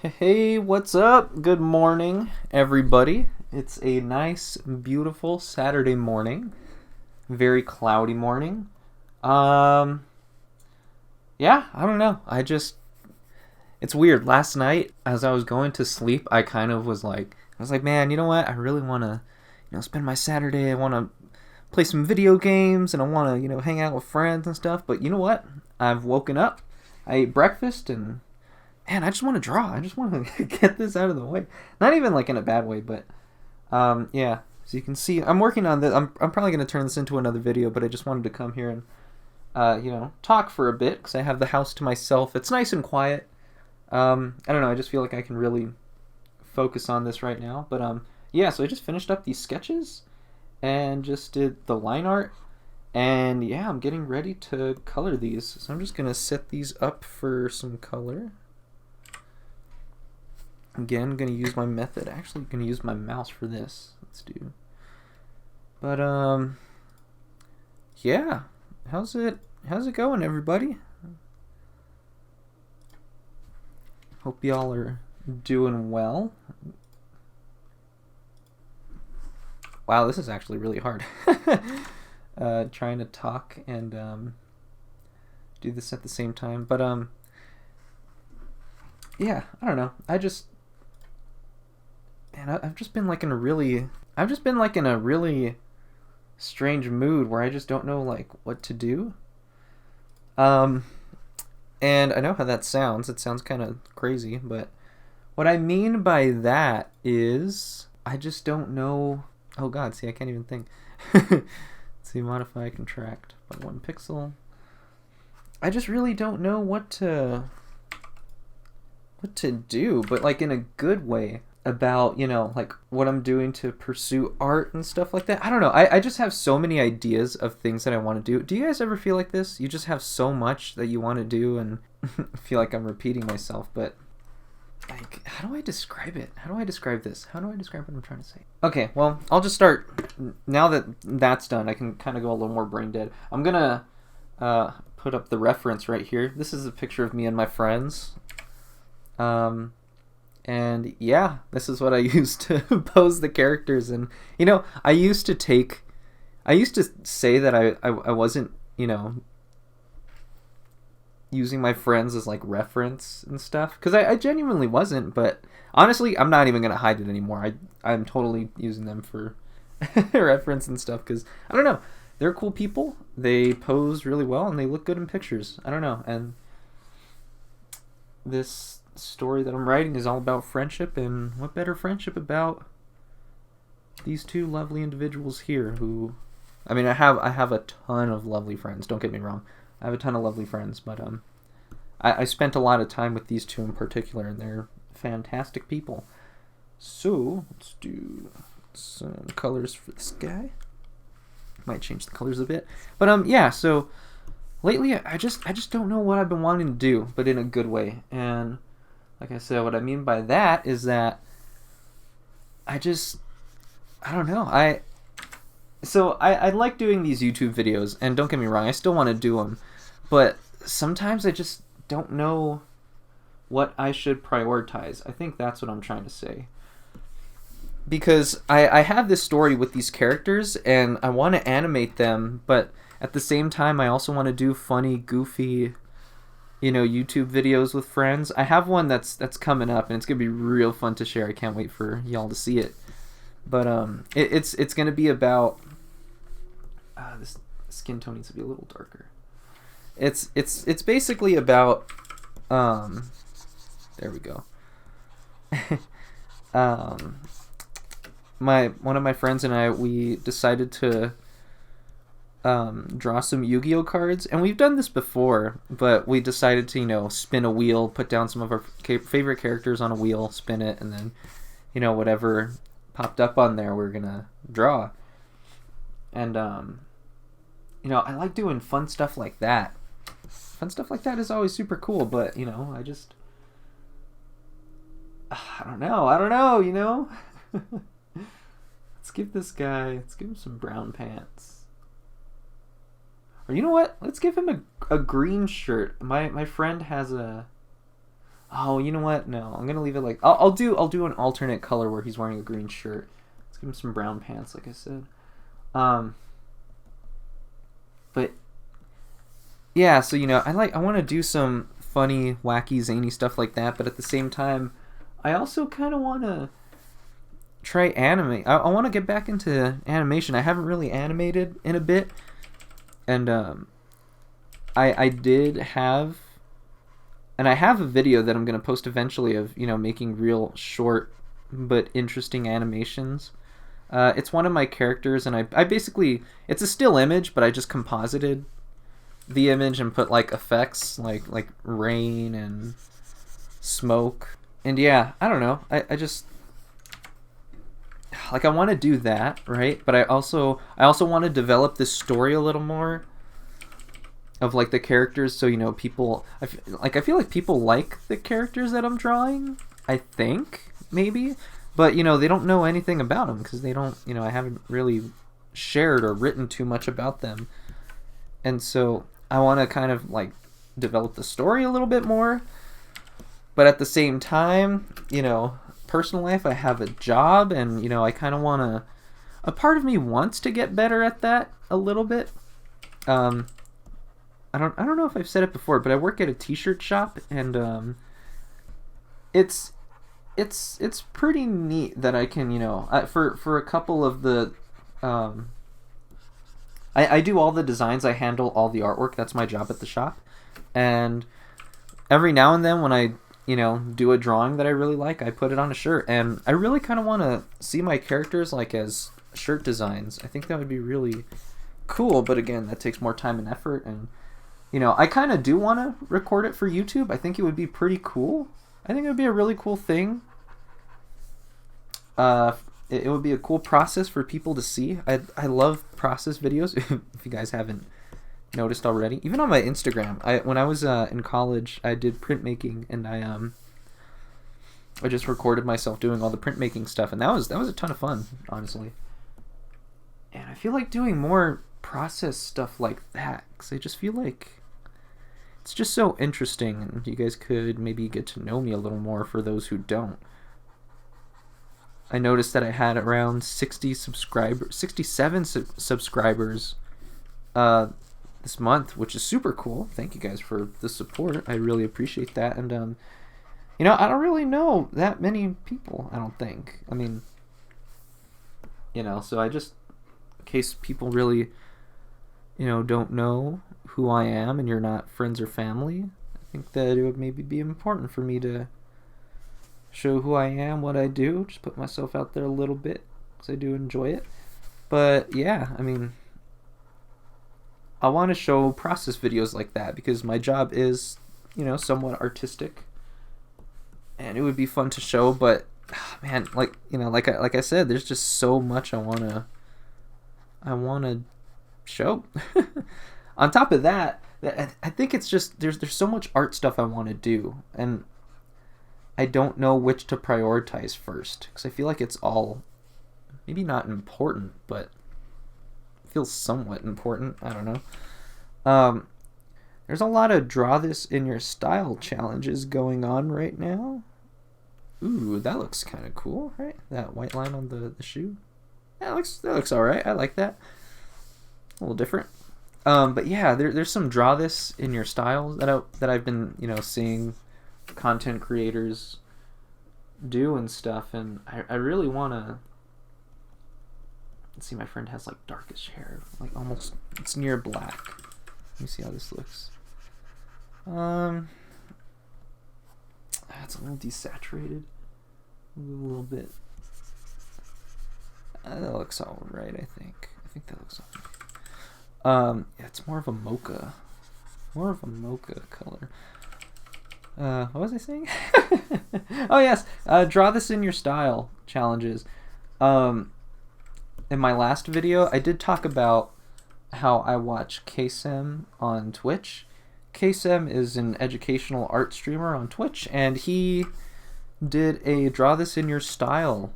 Hey, what's up? Good morning, everybody. It's a nice, beautiful Saturday morning. Very cloudy morning. Um, yeah, I don't know. It's weird. Last night, as I was going to sleep, I was like, man, you know what? I really want to, spend my Saturday. I want to play some video games and I want to, hang out with friends and stuff. But you know what? I've woken up. I ate breakfast and man, I just want to draw. I just want to get this out of the way. Not even like in a bad way, but yeah. So you can see, I'm working on this. I'm probably going to turn this into another video, but I just wanted to come here and talk for a bit because I have the house to myself. It's nice and quiet. I don't know. I just feel like I can really focus on this right now. But yeah. So I just finished up these sketches and just did the line art. And yeah, I'm getting ready to color these. So I'm just gonna set these up for some color. Again, I'm gonna use my method. Actually, I'm gonna use my mouse for this. Let's do. But yeah. How's it going, everybody? Hope y'all are doing well. Wow, this is actually really hard. Trying to talk and do this at the same time. But yeah, I don't know. I've just been like in a really strange mood where I just don't know like what to do. And I know how that sounds. It sounds kind of crazy, but what I mean by that is I just don't know. Oh God, see, I can't even think. See, modify, contract by 1 pixel. I just really don't know what to do, but like in a good way about, like what I'm doing to pursue art and stuff like that. I don't know. I just have so many ideas of things that I want to do. Do you guys ever feel like this? You just have so much that you want to do and I feel like I'm repeating myself, but like, how do I describe it? How do I describe this? How do I describe what I'm trying to say? Okay, well, I'll just start. Now that that's done, I can kind of go a little more brain dead. I'm gonna put up the reference right here. This is a picture of me and my friends. And yeah, this is what I used to pose the characters. And, I used to say that I wasn't, using my friends as like reference and stuff because I genuinely wasn't, but honestly I'm not even gonna hide it anymore. I'm totally using them for reference and stuff because I don't know, they're cool people, they pose really well and they look good in pictures. I don't know, and this story that I'm writing is all about friendship, and what better friendship about these two lovely individuals here who I mean I have a ton of lovely friends, don't get me wrong. I have a ton of lovely friends, but I spent a lot of time with these two in particular, and they're fantastic people. So let's do some colors for this guy. Might change the colors a bit, but yeah. So lately, I just don't know what I've been wanting to do, but in a good way. And like I said, what I mean by that is that I don't know. So I like doing these YouTube videos, and don't get me wrong, I still want to do them, but sometimes I just don't know what I should prioritize. I think that's what I'm trying to say. Because I have this story with these characters, and I want to animate them, but at the same time, I also want to do funny, goofy, YouTube videos with friends. I have one that's coming up, and it's going to be real fun to share. I can't wait for y'all to see it. But it's gonna be about this skin tone needs to be a little darker. It's basically about there we go. One of my friends and I, we decided to draw some Yu-Gi-Oh cards, and we've done this before, but we decided to spin a wheel, put down some of our favorite characters on a wheel, spin it, and then whatever popped up on there we're gonna draw. And I like doing fun stuff like that. Fun stuff like that is always super cool, but I don't know. Let's give him some brown pants. Or you know what? Let's give him a green shirt. My friend has a Oh, you know what? No, I'm gonna leave it like I'll do an alternate color where he's wearing a green shirt. Let's give him some brown pants, like I said. Um, but yeah, so I want to do some funny, wacky, zany stuff like that, but at the same time, I also kind of want to try animate. I want to get back into animation. I haven't really animated in a bit, and I did have, and I have a video that I'm gonna post eventually of making real short but interesting animations. It's one of my characters, and I basically, it's a still image, but I just composited the image and put like effects like rain and smoke. And yeah, I don't know. I just like I want to do that, right? But I also want to develop this story a little more of like the characters, so people, I feel like people like the characters that I'm drawing, I think, maybe, but they don't know anything about them because they don't, I haven't really shared or written too much about them. And so I want to kind of like develop the story a little bit more, but at the same time, personal life, I have a job, and I kind of want to, a part of me wants to get better at that a little bit. I don't know if I've said it before, but I work at a t-shirt shop, and it's pretty neat that I can, for a couple of the I do all the designs, I handle all the artwork. That's my job at the shop. And every now and then when I do a drawing that I really like, I put it on a shirt, and I really kind of want to see my characters like as shirt designs. I think that would be really cool, but again, that takes more time and effort, and I kind of do want to record it for YouTube. I think it would be pretty cool. I think it would be a really cool thing. It would be a cool process for people to see. I love process videos. If you guys haven't noticed already, even on my Instagram, when I was in college, I did printmaking, and I just recorded myself doing all the printmaking stuff, and that was a ton of fun, honestly. And I feel like doing more process stuff like that, because I just feel like it's just so interesting, and you guys could maybe get to know me a little more for those who don't. I noticed that I had around 67 subscribers this month, which is super cool. Thank you guys for the support. I really appreciate that. And I don't really know that many people, I don't think. I mean, so I just, in case people really don't know who I am and you're not friends or family, I think that it would maybe be important for me to show who I am, what I do, just put myself out there a little bit, because I do enjoy it. But yeah, I mean, I want to show process videos like that because my job is, somewhat artistic, and it would be fun to show. But man, like I said, there's just so much I wanna show. On top of that, I think it's just there's so much art stuff I want to do, and I don't know which to prioritize first, because I feel like it's all maybe not important, but feels somewhat important. I don't know. There's a lot of draw this in your style challenges going on right now. Ooh, that looks kind of cool, right? That white line on the shoe. Yeah, that looks all right. I like that. A little different. But yeah, there's some draw this in your style that I've been seeing content creators do and stuff, and I really want to. Let's see, my friend has like darkish hair, like almost it's near black. Let me see how this looks. It's a little desaturated, a little bit. That looks all right. I think that looks all right. Yeah, it's more of a mocha color. What was I saying? Oh yes, draw this in your style challenges. In my last video, I did talk about how I watch KSM on Twitch. KSM is an educational art streamer on Twitch, and he did a draw this in your style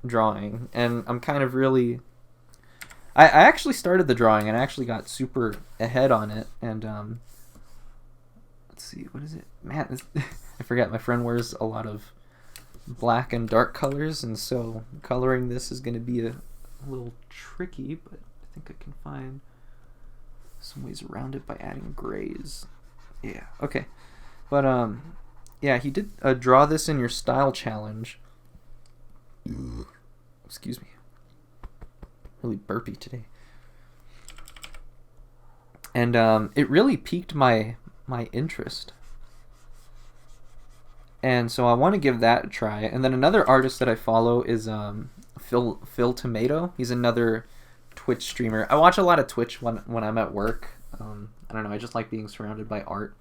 drawing, and I'm kind of really... I actually started the drawing, and I actually got super ahead on it, and let's see, what is it? Man, I forget. My friend wears a lot of black and dark colors, and so coloring this is going to be a little tricky, but I think I can find some ways around it by adding grays. Yeah, okay. But, yeah, he did draw this in your style challenge. Excuse me. Really burpy today. And it really piqued my interest. And so I want to give that a try. And then another artist that I follow is Phil Tomato. He's another Twitch streamer. I watch a lot of Twitch when I'm at work. I don't know. I just like being surrounded by art.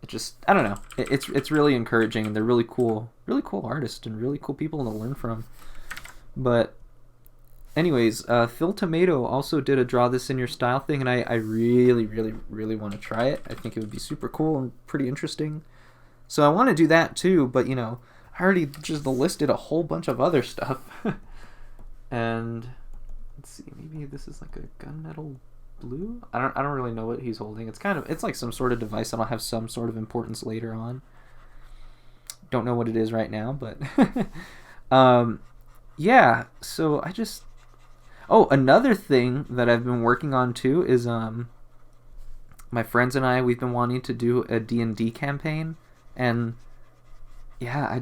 It just, I don't know. It's really encouraging, and they're really cool artists and really cool people to learn from. But anyways, Phil Tomato also did a draw this in your style thing, and I really, really, really want to try it. I think it would be super cool and pretty interesting. So I want to do that too, but you know, I already just listed a whole bunch of other stuff. And let's see, maybe this is like a gunmetal blue? I don't really know what he's holding. It's like some sort of device that'll have some sort of importance later on. Don't know what it is right now, but yeah, so another thing that I've been working on too is my friends and we've been wanting to do a D&D campaign, and yeah,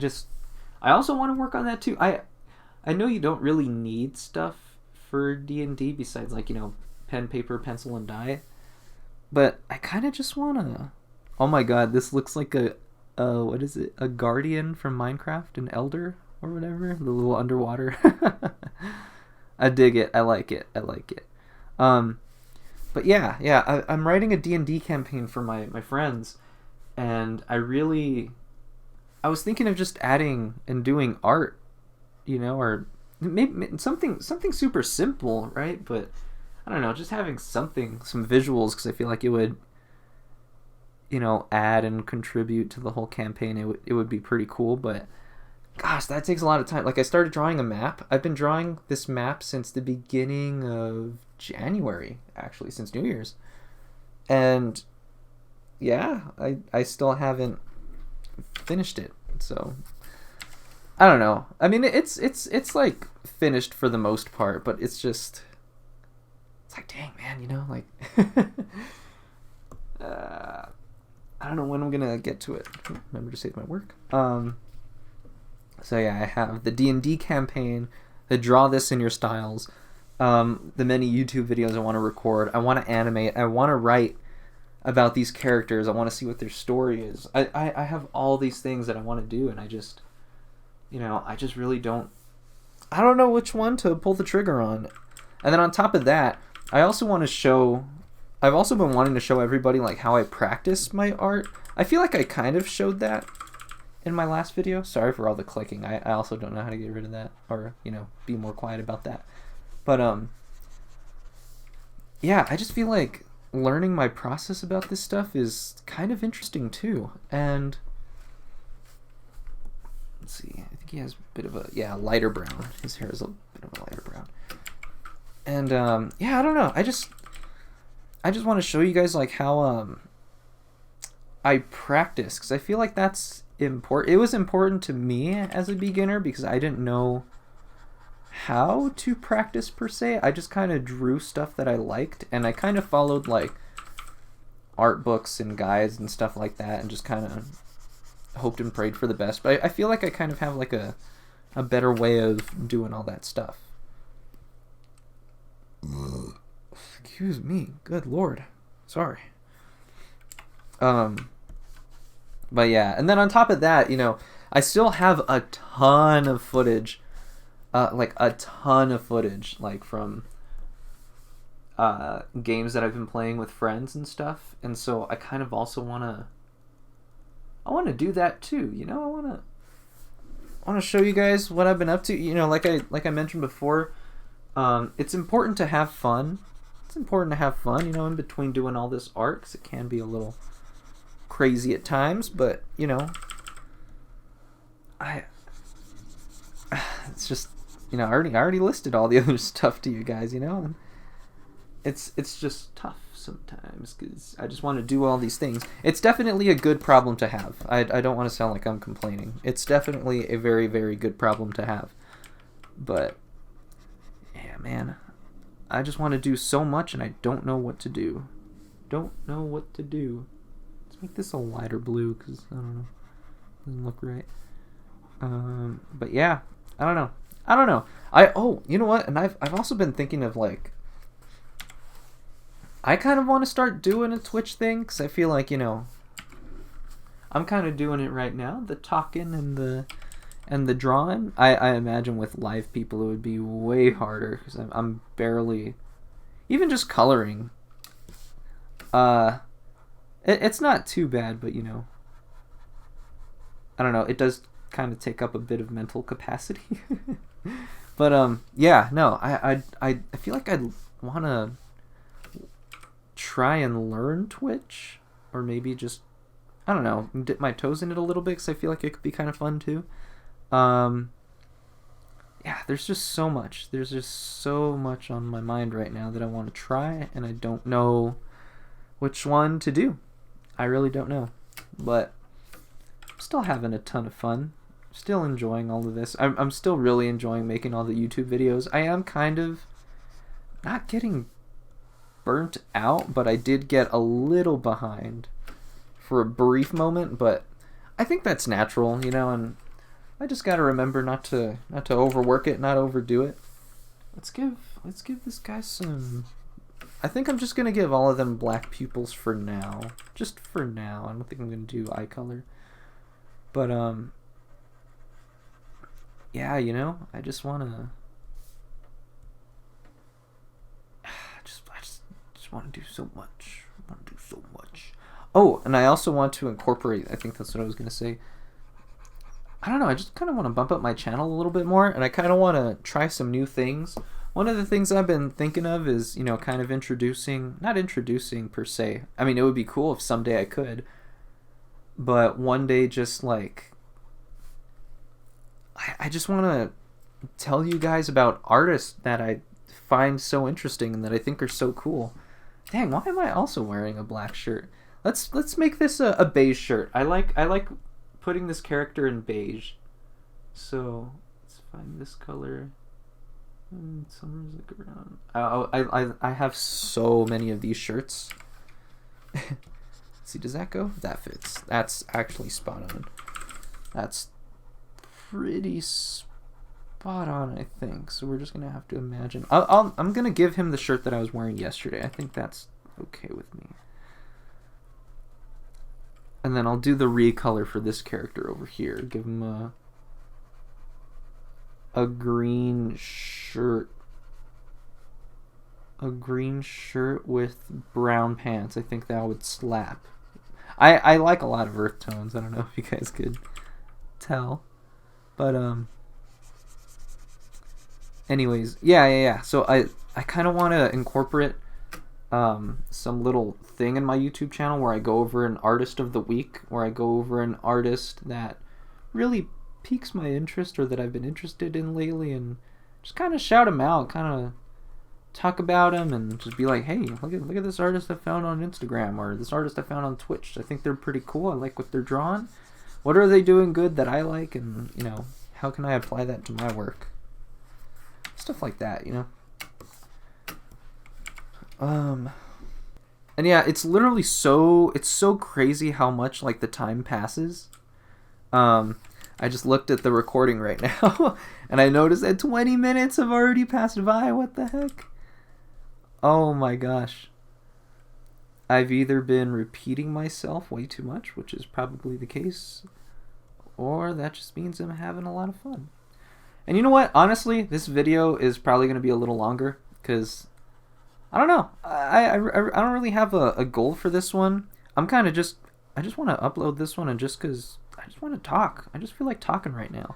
I also want to work on that too. I know you don't really need stuff for D&D besides, like, you know, pen, paper, pencil, and die, but I kind of just want to... Oh my god, this looks like a what is it? A guardian from Minecraft, an elder or whatever, the little underwater. I dig it. I like it. But yeah, I'm writing a D&D campaign for my friends, and I was thinking of just adding and doing art, you know, or maybe something super simple, right? But I don't know, just having some visuals, because I feel like it would, you know, add and contribute to the whole campaign. It would be pretty cool. But gosh, that takes a lot of time. Like, I started drawing a map. I've been drawing this map since the beginning of January, actually, since New Year's. And yeah, I still haven't finished it. So I don't know. I mean, it's like finished for the most part, but it's like, dang, man, you know, like I don't know when I'm gonna get to it. Remember to save my work. So yeah, I have the D&D campaign, the draw this in your styles, the many YouTube videos I want to record. I want to animate. I want to write about these characters. I want to see what their story is. I have all these things that I want to do, and I just really don't... I don't know which one to pull the trigger on. And then on top of that, I also want to show... I've also been wanting to show everybody, like, how I practice my art. I feel like I kind of showed that in my last video. Sorry for all the clicking. I also don't know how to get rid of that, or, you know, be more quiet about that. But yeah, I just feel like learning my process about this stuff is kind of interesting too. And let's see, I think he has a bit of a lighter brown. His hair is a bit of a lighter brown. And yeah, I don't know. I just want to show you guys, like, how I practice, because I feel like that's important. It was important to me as a beginner because I didn't know how to practice per se. I just kind of drew stuff that I liked, and I kind of followed, like, art books and guides and stuff like that, and just kind of hoped and prayed for the best. But I feel like I kind of have, like, a better way of doing all that stuff. Excuse me, good lord, sorry. But yeah, and then on top of that, you know, I still have a ton of footage, like from games that I've been playing with friends and stuff, and so I kind of also want to do that too, you know. I want to show you guys what I've been up to, you know, like I mentioned before. It's important to have fun. It's important to have fun, you know, in between doing all this art, because it can be a little crazy at times, but, you know, it's just, you know, I already listed all the other stuff to you guys, you know, and it's just tough sometimes because I just want to do all these things. It's definitely a good problem to have. I don't want to sound like I'm complaining. It's definitely a very, very good problem to have. But, yeah, man. I just want to do so much and I don't know what to do. Don't know what to do. Let's make this a lighter blue because, I don't know. Doesn't look right. But yeah, I don't know. You know what? And I've also been thinking of like, I kind of want to start doing a Twitch thing because I feel like, you know, I'm kind of doing it right now, the talking and the drawing. I imagine with live people it would be way harder because I'm barely, even just coloring. It's not too bad, but you know, I don't know. It does kind of take up a bit of mental capacity. But yeah, no, I feel like I'd want to try and learn Twitch, or maybe just, I don't know, dip my toes in it a little bit because I feel like it could be kind of fun too. Yeah, there's just so much. There's just so much on my mind right now that I want to try, and I don't know which one to do. I really don't know, but I'm still having a ton of fun. Still enjoying all of this. I'm still really enjoying making all the YouTube videos. I am kind of not getting burnt out, but I did get a little behind for a brief moment, but I think that's natural, you know, and I just got to remember not to overwork it, not overdo it. Let's give this guy some. I think I'm just going to give all of them black pupils for now. Just for now. I don't think I'm going to do eye color. But yeah, you know, I just want to I want to do so much. Oh, and I also want to incorporate, I think that's what I was going to say. I don't know, I just kind of want to bump up my channel a little bit more, and I kind of want to try some new things. One of the things I've been thinking of is, you know, kind of not introducing per se. I mean, it would be cool if someday I could, but one day just like, I just want to tell you guys about artists that I find so interesting and that I think are so cool. Dang, why am I also wearing a black shirt? Let's make this a beige shirt. I like putting this character in beige. So let's find this color. Summer's like around. I have so many of these shirts. See, does that go? That fits. That's actually spot on. That's pretty spot on, I think. So we're just gonna have to imagine. I'm gonna give him the shirt that I was wearing yesterday. I think that's okay with me. And then I'll do the recolor for this character over here. Give him a green shirt. A green shirt with brown pants. I think that would slap. I like a lot of earth tones. I don't know if you guys could tell. But anyways, yeah. So I kind of want to incorporate some little thing in my YouTube channel where I go over an artist of the week, where I go over an artist that really piques my interest or that I've been interested in lately, and just kind of shout them out, kind of talk about them, and just be like, hey, look at this artist I found on Instagram, or this artist I found on Twitch. I think they're pretty cool. I like what they're drawing. What are they doing good that I like, and you know, how can I apply that to my work? Stuff like that, you know. And yeah, it's literally so crazy how much like the time passes. I just looked at the recording right now and I noticed that 20 minutes have already passed by. What the heck? Oh my gosh. I've either been repeating myself way too much, which is probably the case, or that just means I'm having a lot of fun. And you know what? Honestly, this video is probably going to be a little longer because I don't know. I don't really have a goal for this one. I just want to upload this one, and just because I just want to talk. I just feel like talking right now.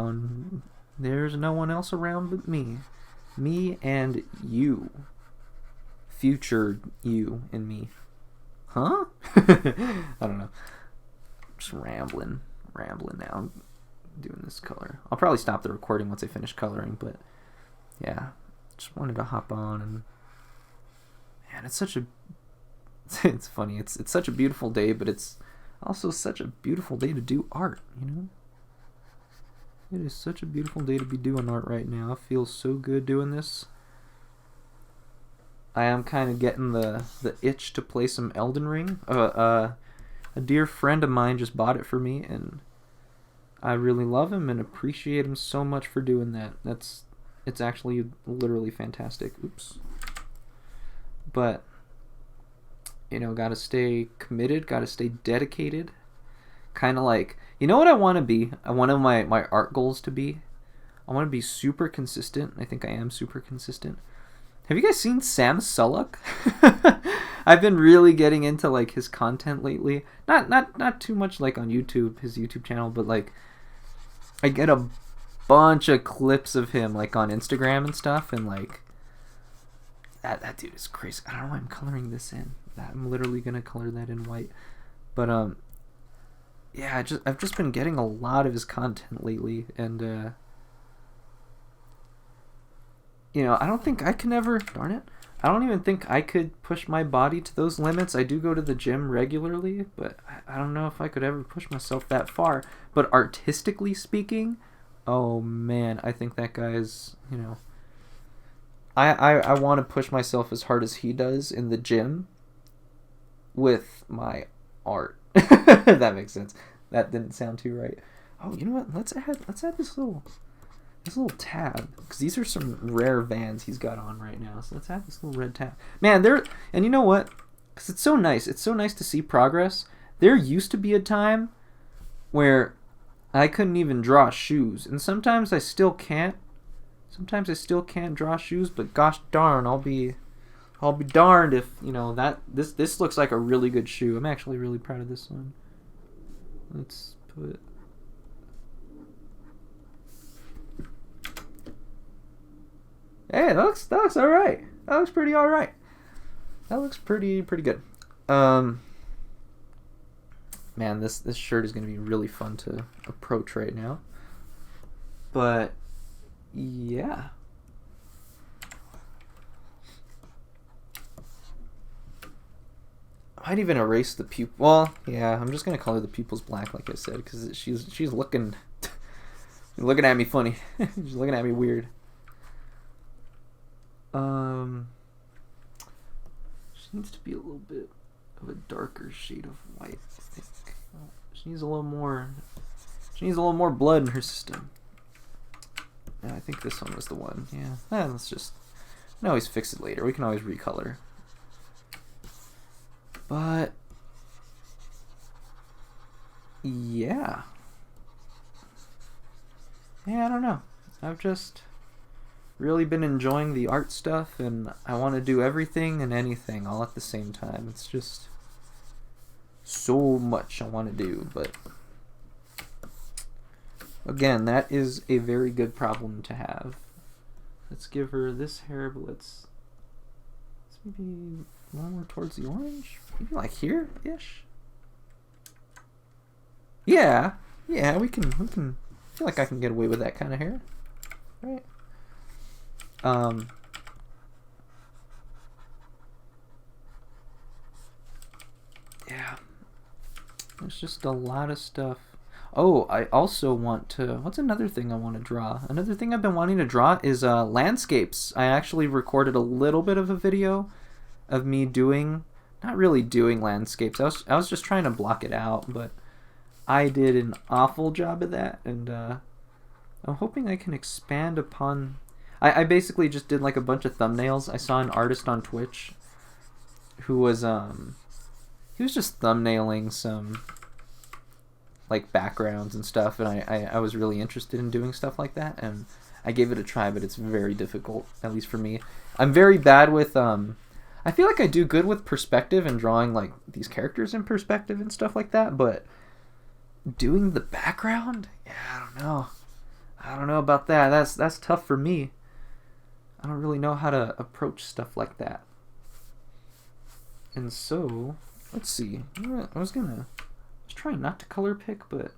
And there's no one else around but me. Me and you. Future you and me. Huh? I don't know. I'm just rambling now. I'm doing this color. I'll probably stop the recording once I finish coloring, but yeah. just wanted to hop on, and man, it's such a it's funny. It's such a beautiful day, but it's also such a beautiful day to do art, you know? It is such a beautiful day to be doing art right now. I feel so good doing this. I am kind of getting the itch to play some Elden Ring. A dear friend of mine just bought it for me, and I really love him and appreciate him so much for doing that. It's actually literally fantastic. Oops. But, you know, gotta stay committed, gotta stay dedicated. Kind of like, you know what I want to be? One of my art goals to be? I want to be super consistent. I think I am super consistent. Have you guys seen Sam Sullock? I've been really getting into like his content lately. Not too much like on YouTube, his YouTube channel, but like I get a bunch of clips of him like on Instagram and stuff, and like that dude is crazy. I don't know why I'm coloring this in. I'm literally gonna color that in white. But yeah, I've just been getting a lot of his content lately, and you know, I don't think I can ever, darn it, I don't even think I could push my body to those limits. I do go to the gym regularly, but I don't know if I could ever push myself that far. But artistically speaking, oh man, I think that guy's, you know, I want to push myself as hard as he does in the gym with my art. If that makes sense. That didn't sound too right. Oh, you know what? Let's add this little tab, because these are some rare Vans he's got on right now. So let's add this little red tab. Man, and you know what? Because it's so nice. It's so nice to see progress. There used to be a time where I couldn't even draw shoes, and sometimes I still can't. Sometimes I still can't draw shoes, but gosh darn, I'll be darned if, you know, that this looks like a really good shoe. I'm actually really proud of this one. Let's put, hey, that looks all right. That looks pretty all right. That looks pretty good. Man, this shirt is going to be really fun to approach right now. But yeah. I might even erase the pupil. Well, yeah, I'm just gonna color the pupils black, like I said, because she's looking at me funny. She's looking at me weird. She needs to be a little bit of a darker shade of white, I think. She needs a little more blood in her system. Yeah, I think this one was the one. Yeah. Let's just, we can always fix it later. We can always recolor. But yeah, I don't know. I've just really been enjoying the art stuff, and I want to do everything and anything all at the same time. It's just so much I want to do, but again, that is a very good problem to have. Let's give her this hair, but let's maybe a little more towards the orange. Maybe like here-ish. Yeah, we can. I feel like I can get away with that kind of hair, right? Yeah. There's just a lot of stuff. Oh, I also want to, what's another thing I want to draw? Another thing I've been wanting to draw is landscapes. I actually recorded a little bit of a video of me doing, not really doing landscapes. I was just trying to block it out, but I did an awful job of that, and I'm hoping I can expand upon. I basically just did like a bunch of thumbnails. I saw an artist on Twitch who was he was just thumbnailing some like backgrounds and stuff, and I was really interested in doing stuff like that, and I gave it a try, but it's very difficult, at least for me. I'm very bad with I feel like I do good with perspective and drawing like these characters in perspective and stuff like that, but doing the background, yeah, I don't know about that. That's tough for me. I don't really know how to approach stuff like that. And so, let's see. I was trying not to color pick, but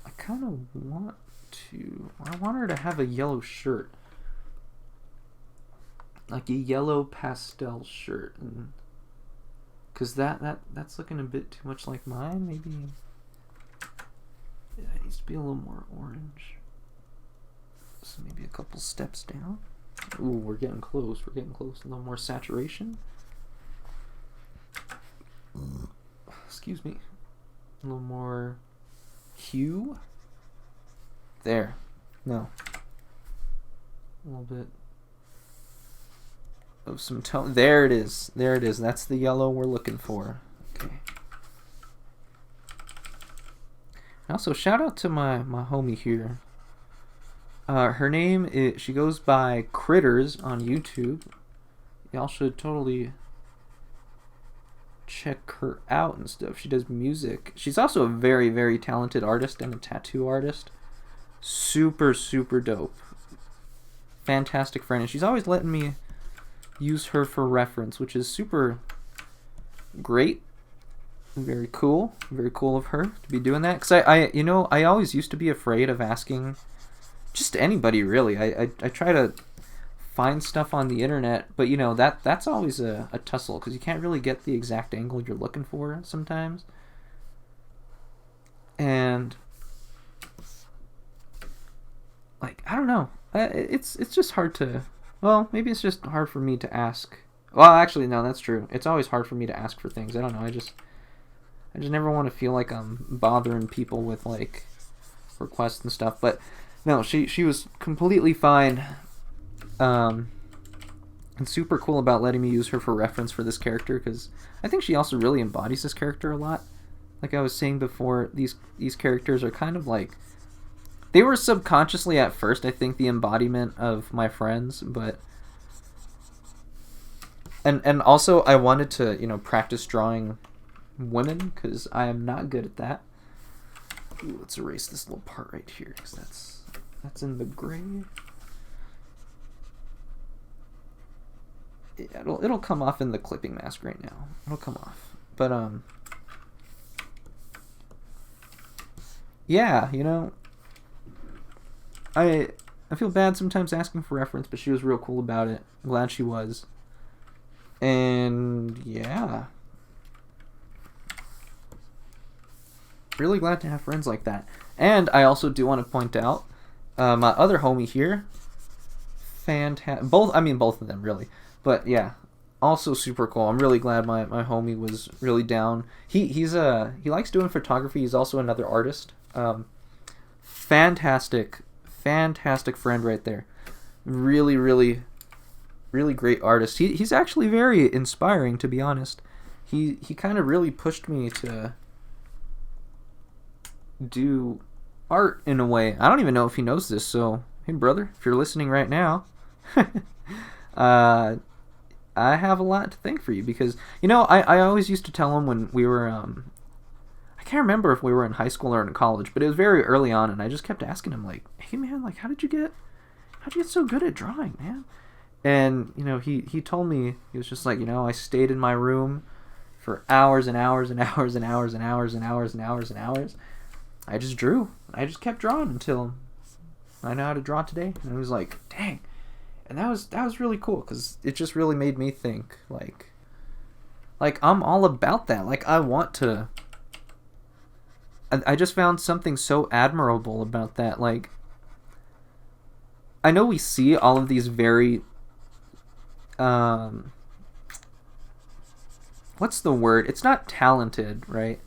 I kind of want to... I want her to have a yellow shirt. Like a yellow pastel shirt. And because that's looking a bit too much like mine. Maybe... Yeah, it needs to be a little more orange. So maybe a couple steps down. Ooh, we're getting close. We're getting close. A little more saturation. Excuse me. A little more hue. There. No. A little bit of some tone. There it is. There it is. That's the yellow we're looking for. Okay. Also, shout out to my homie here. Her name is, she goes by Critters on YouTube. Y'all should totally check her out and stuff. She does music. She's also a very, very talented artist and a tattoo artist. Super, super dope. Fantastic friend. And she's always letting me use her for reference, which is super great. Very cool. Very cool of her to be doing that. Because I always used to be afraid of asking just anybody, really. I try to find stuff on the internet, but that's always a tussle because you can't really get the exact angle you're looking for sometimes. And like, I don't know, it's just hard to, well, maybe it's just hard for me to ask. Well, actually, no, that's true. It's always hard for me to ask for things. I don't know. I just never want to feel like I'm bothering people with like requests and stuff. But no, she was completely fine, and super cool about letting me use her for reference for this character, because I think she also really embodies this character a lot. Like I was saying before, these characters are kind of like, they were subconsciously at first, I think, the embodiment of my friends, but and also I wanted to practice drawing women, because I am not good at that. Ooh, let's erase this little part right here, because that's in the gray. Yeah, it'll come off in the clipping mask right now. It'll come off. But yeah, I feel bad sometimes asking for reference, but she was real cool about it. I'm glad she was. And yeah, really glad to have friends like that. And I also do want to point out my other homie here, fantastic. Both of them really, but yeah, also super cool. I'm really glad my homie was really down. He likes doing photography. He's also another artist. Fantastic friend right there. Really, really, really great artist. He's actually very inspiring, to be honest. He kind of really pushed me to do art in a way. I don't even know if he knows this, so hey brother, if you're listening right now, I have a lot to thank for you, because I always used to tell him when we were I can't remember if we were in high school or in college, but it was very early on, and I just kept asking him like, hey man, like how'd you get so good at drawing, man? And he told me, he was just like, I stayed in my room for hours and hours and hours and hours and hours and hours and hours and hours. I just drew. I just kept drawing until I know how to draw today. And I was like, dang. And that was really cool, because it just really made me think, like I'm all about that. Like I want to. I just found something so admirable about that. Like, I know we see all of these very what's the word? It's not talented, right?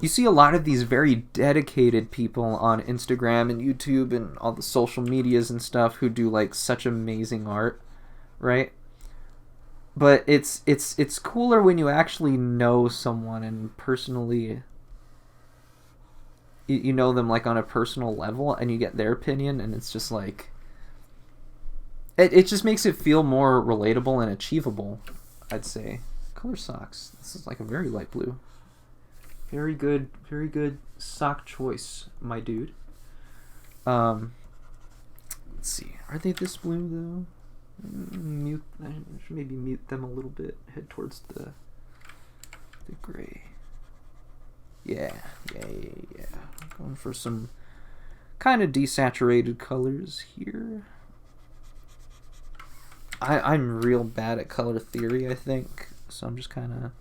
You see a lot of these very dedicated people on Instagram and YouTube and all the social medias and stuff who do like such amazing art, right? But it's cooler when you actually know someone and personally you know them like on a personal level, and you get their opinion, and it's just like it just makes it feel more relatable and achievable, I'd say. Color socks. This is like a very light blue. Very good sock choice, my dude. Let's see. Are they this blue though? I should maybe mute them a little bit. Head towards the gray. Yeah. Going for some kind of desaturated colors here. I'm real bad at color theory, I think, so I'm just kind of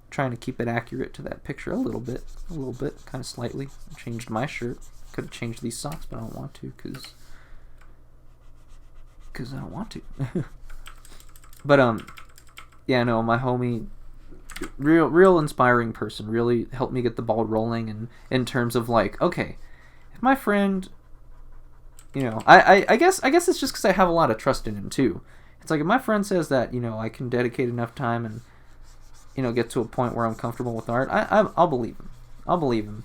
trying to keep it accurate to that picture a little bit, kind of slightly. I changed my shirt. Could have changed these socks, but I don't want to because I don't want to. But yeah, no, my homie, real inspiring person, really helped me get the ball rolling, and in terms of like, okay, if my friend, you know, I guess it's just because I have a lot of trust in him too. It's like if my friend says that, you know, I can dedicate enough time and, you know, get to a point where I'm comfortable with art, I'll believe him. I'll believe him.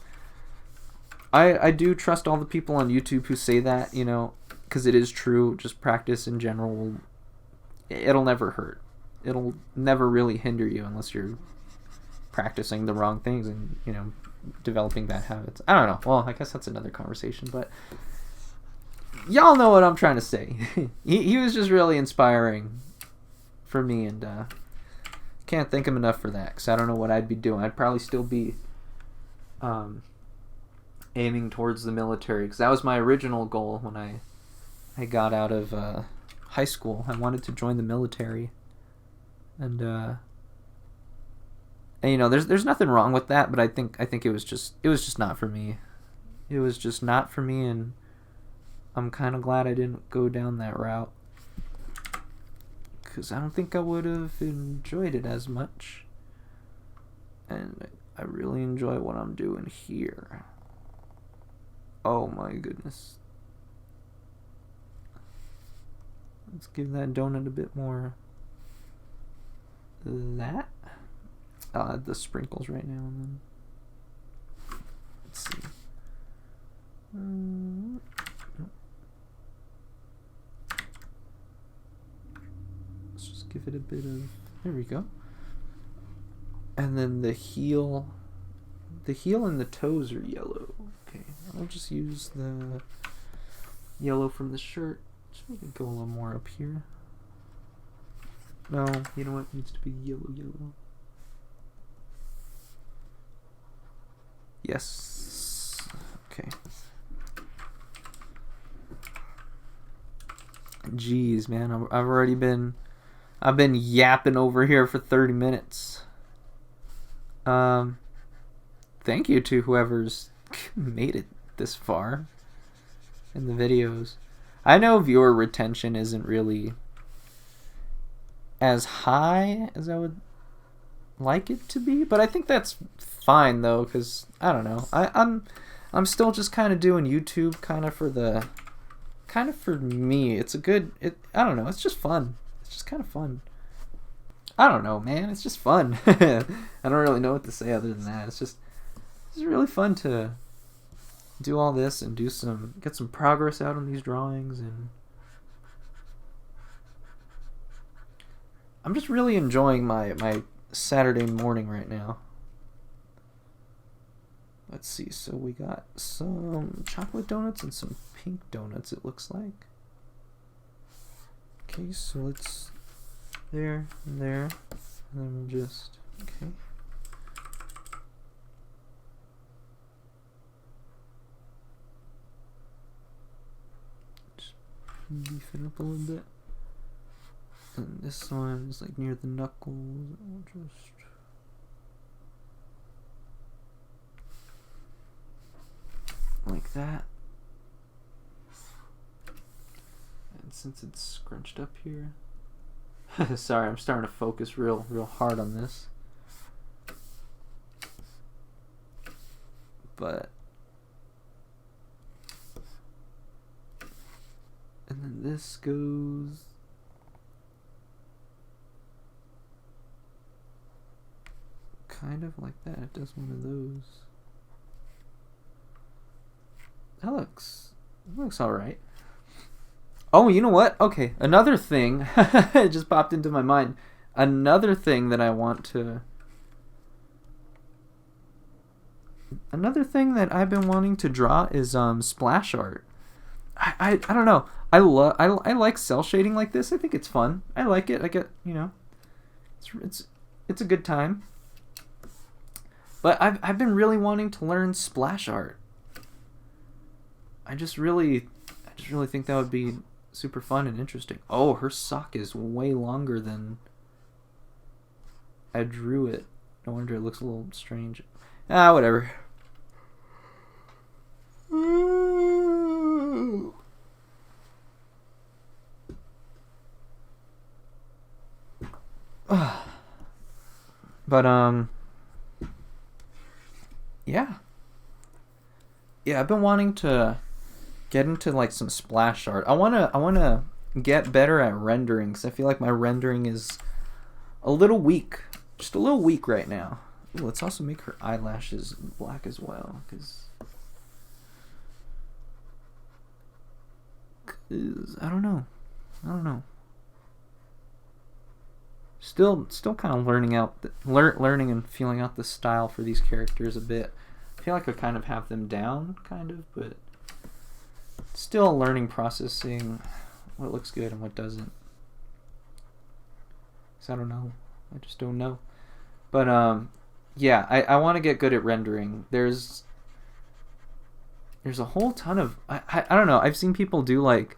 I do trust all the people on YouTube who say that, you know, because it is true. Just practice in general, it'll never hurt. It'll never really hinder you unless you're practicing the wrong things and, you know, developing bad habits. I don't know. Well, I guess that's another conversation, but y'all know what I'm trying to say. he was just really inspiring for me, and can't thank him enough for that, because I don't know what I'd be doing. I'd probably still be aiming towards the military, because that was my original goal when I got out of high school. I wanted to join the military, and you know, there's nothing wrong with that, but I think it was just not for me. It was just not for me, and I'm kind of glad I didn't go down that route, because I don't think I would have enjoyed it as much. And I really enjoy what I'm doing here. Oh my goodness. Let's give that donut a bit more that. I'll add the sprinkles right now and then. Let's see. Let's just give it a bit of... There we go. And then the heel and the toes are yellow. Okay, I'll just use the yellow from the shirt. Just make it go a little more up here. No, you know what? It needs to be yellow. Yes. Okay. Jeez, man, I've been yapping over here for 30 minutes. Thank you to whoever's made it this far in the videos. I know viewer retention isn't really as high as I would like it to be, but I think that's fine though, because I don't know. I'm still just kind of doing YouTube kind of for me. It's a good, I don't know, it's just fun. It's just kind of fun. I don't know, man. It's just fun. I don't really know what to say other than that. It's really fun to do all this and get some progress out on these drawings, and I'm just really enjoying my Saturday morning right now. Let's see. So we got some chocolate donuts and some pink donuts, it looks like. Okay, so let's there and there, and then we'll just okay. Just beef it up a little bit. And this one is like near the knuckles. We'll just like that. And since it's scrunched up here, sorry, I'm starting to focus real hard on this. But and then this goes kind of like that. It does one of those. That looks alright. Oh, you know what? Okay, another thing it just popped into my mind. Another thing that I want to... Another thing that I've been wanting to draw is splash art. I don't know. I like cell shading like this. I think it's fun. I like it. I get, you know, it's a good time. But I've been really wanting to learn splash art. I just really think that would be super fun and interesting. Oh, her sock is way longer than I drew it. No wonder it looks a little strange. Ah, whatever. But yeah, I've been wanting to get into like some splash art. I wanna get better at rendering, because I feel like my rendering is a little weak, just a little weak right now. Ooh, let's also make her eyelashes black as well, because I don't know. Still kind of learning and feeling out the style for these characters a bit. I feel like I kind of have them down, kind of, but still a learning process, seeing what looks good and what doesn't. So I don't know. I just don't know. But yeah, I want to get good at rendering. There's a whole ton of I don't know. I've seen people do like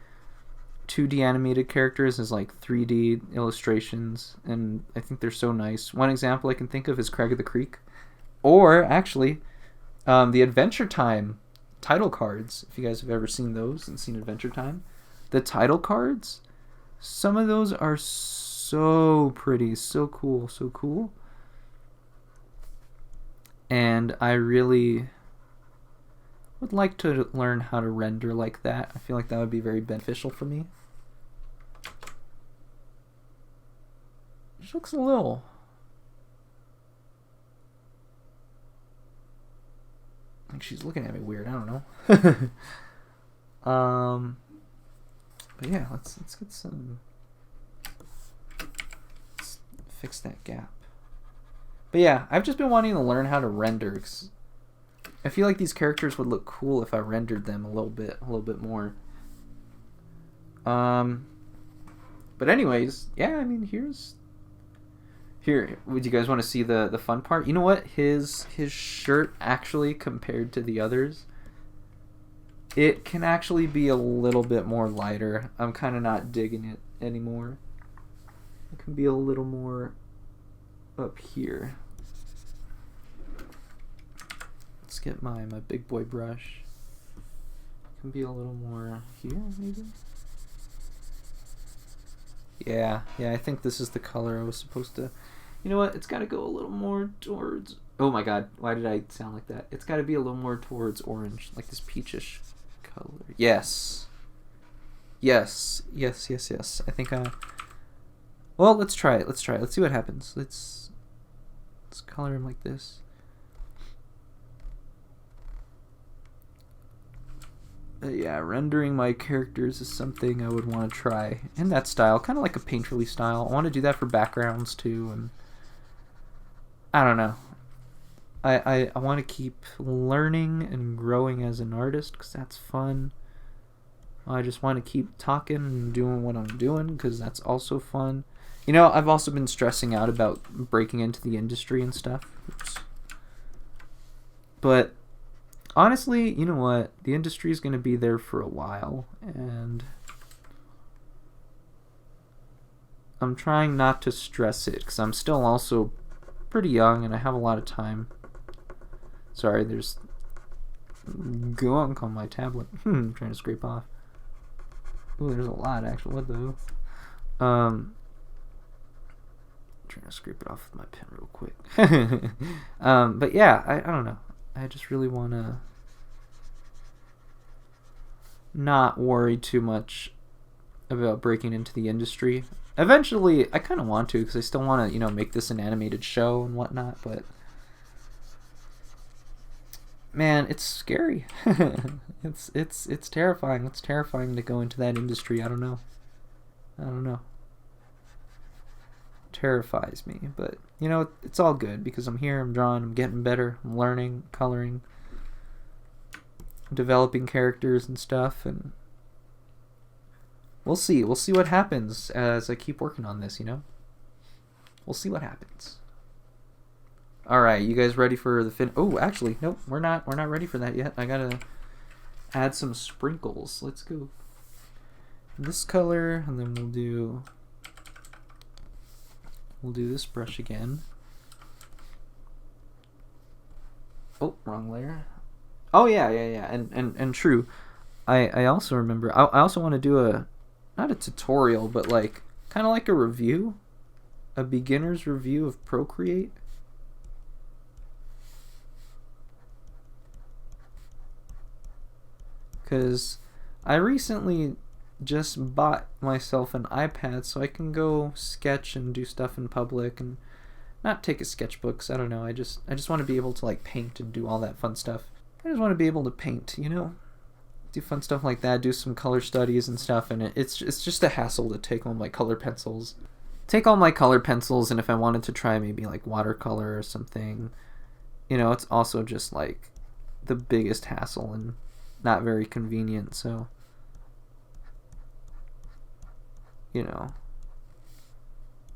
2D animated characters as like 3D illustrations, and I think they're so nice. One example I can think of is Craig of the Creek, or actually the Adventure Time title cards. If you guys have ever seen those and seen Adventure Time, the title cards, some of those are so pretty, so cool. And I really would like to learn how to render like that. I feel like that would be very beneficial for me. She looks a little... like she's looking at me weird. I don't know. But yeah, let's get some... let's fix that gap. But yeah, I've just been wanting to learn how to render, 'cause I feel like these characters would look cool if I rendered them a little bit more. But anyways, yeah, I mean, here, would you guys want to see the fun part? You know what? His shirt, actually, compared to the others, it can actually be a little bit more lighter. I'm kind of not digging it anymore. It can be a little more up here. Let's get my big boy brush. It can be a little more here, maybe? Yeah, I think this is the color I was supposed to... You know what? It's got to go a little more towards... Oh my god, why did I sound like that? It's got to be a little more towards orange, like this peachish color. Yes. I think I... Well, let's try it. Let's see what happens. Let's color him like this. Yeah, rendering my characters is something I would want to try in that style, kind of like a painterly style. I want to do that for backgrounds too, and I don't know. I want to keep learning and growing as an artist, because that's fun. I just want to keep talking and doing what I'm doing, because that's also fun. You know, I've also been stressing out about breaking into the industry and stuff. Oops. But honestly, you know what? The industry is going to be there for a while, and I'm trying not to stress it, because I'm still also pretty young and I have a lot of time. Sorry, there's gunk on my tablet. I'm trying to scrape off. Ooh, there's a lot, actually. What the... trying to scrape it off with my pen real quick. But yeah, I don't know. I just really want to not worry too much about breaking into the industry. Eventually, I kind of want to, because I still want to, make this an animated show and whatnot, but man, it's scary. It's terrifying. It's terrifying to go into that industry. I don't know. Terrifies me, but it's all good, because I'm here, I'm drawing, I'm getting better, I'm learning, coloring, developing characters and stuff, and we'll see what happens as I keep working on this. We'll see what happens. Alright, you guys ready for the fin? Oh, actually, nope, we're not ready for that yet. I gotta add some sprinkles. Let's go this color, and then we'll do this brush again. Oh, wrong layer. Oh yeah, and true. I also remember. I also want to do not a tutorial, but like kind of like a review, a beginner's review of Procreate. Because I recently just bought myself an iPad so I can go sketch and do stuff in public and not take a sketchbooks. I don't know. I just want to be able to like paint and do all that fun stuff. I just want to be able to paint, you know, do fun stuff like that, do some color studies and stuff. And it's just a hassle to take all my color pencils. And if I wanted to try maybe like watercolor or something, you know, it's also just like the biggest hassle and not very convenient. So, you know,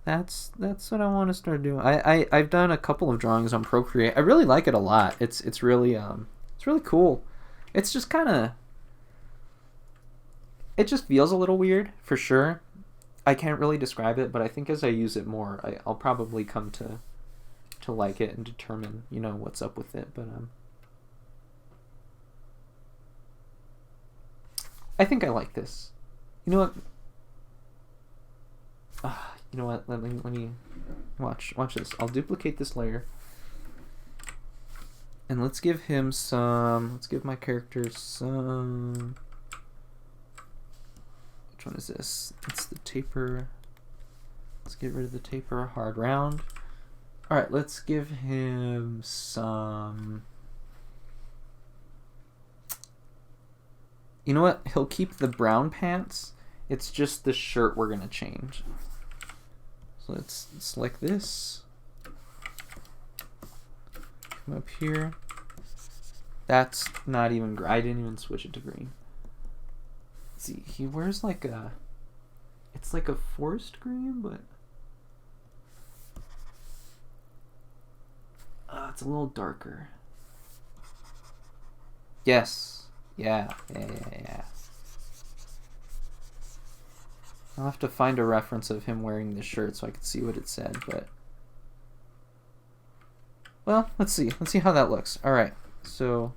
that's what I want to start doing. I've done a couple of drawings on Procreate. I really like it a lot. It's really cool. It's just kind of, it just feels a little weird for sure. I can't really describe it, but I think as I use it more, I'll probably come to like it and determine, you know, what's up with it. But I think I like this. You know what? You know what? Let me watch this. I'll duplicate this layer, and let's give him some. Let's give my character some. Which one is this? It's the taper. Let's get rid of the taper. Hard round. All right. Let's give him some. You know what? He'll keep the brown pants. It's just the shirt we're gonna change. So let's select this. Come up here. That's not even. I didn't even switch it to green. Let's see, he wears like a. It's like a forest green, but. It's a little darker. Yes. Yeah. I'll have to find a reference of him wearing the shirt so I can see what it said, but... Well, let's see. Let's see how that looks. Alright, so...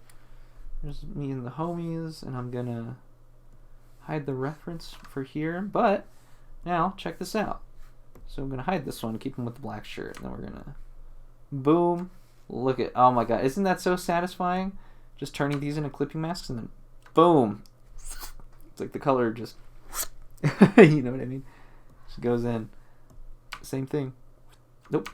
There's me and the homies, and I'm gonna hide the reference for here, but... Now, check this out. So I'm gonna hide this one, keep him with the black shirt, and then we're gonna... Boom! Look at... Oh my god, isn't that so satisfying? Just turning these into clipping masks, and then... Boom! It's like the color just... You know what I mean? Just goes in. Same thing. Nope.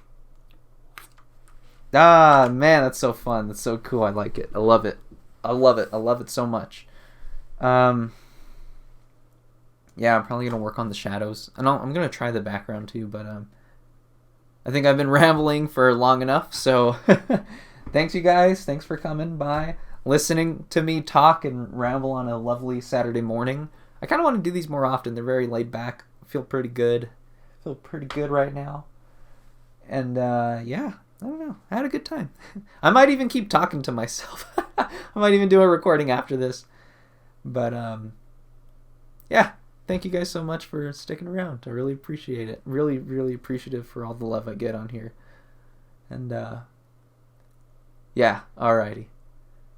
Ah, man, that's so fun. That's so cool. I like it. I love it. I love it so much. Yeah, I'm probably gonna work on the shadows, and I'm gonna try the background too. But I think I've been rambling for long enough. So thanks, you guys. Thanks for coming by, listening to me talk and ramble on a lovely Saturday morning. I kind of want to do these more often. They're very laid back. I feel pretty good. Right now. And yeah, I don't know. I had a good time. I might even keep talking to myself. I might even do a recording after this. But yeah, thank you guys so much for sticking around. I really appreciate it. Really, really appreciative for all the love I get on here. And yeah, alrighty.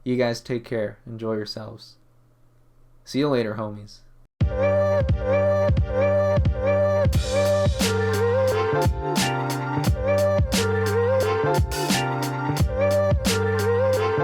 You guys take care. Enjoy yourselves. See you later, homies.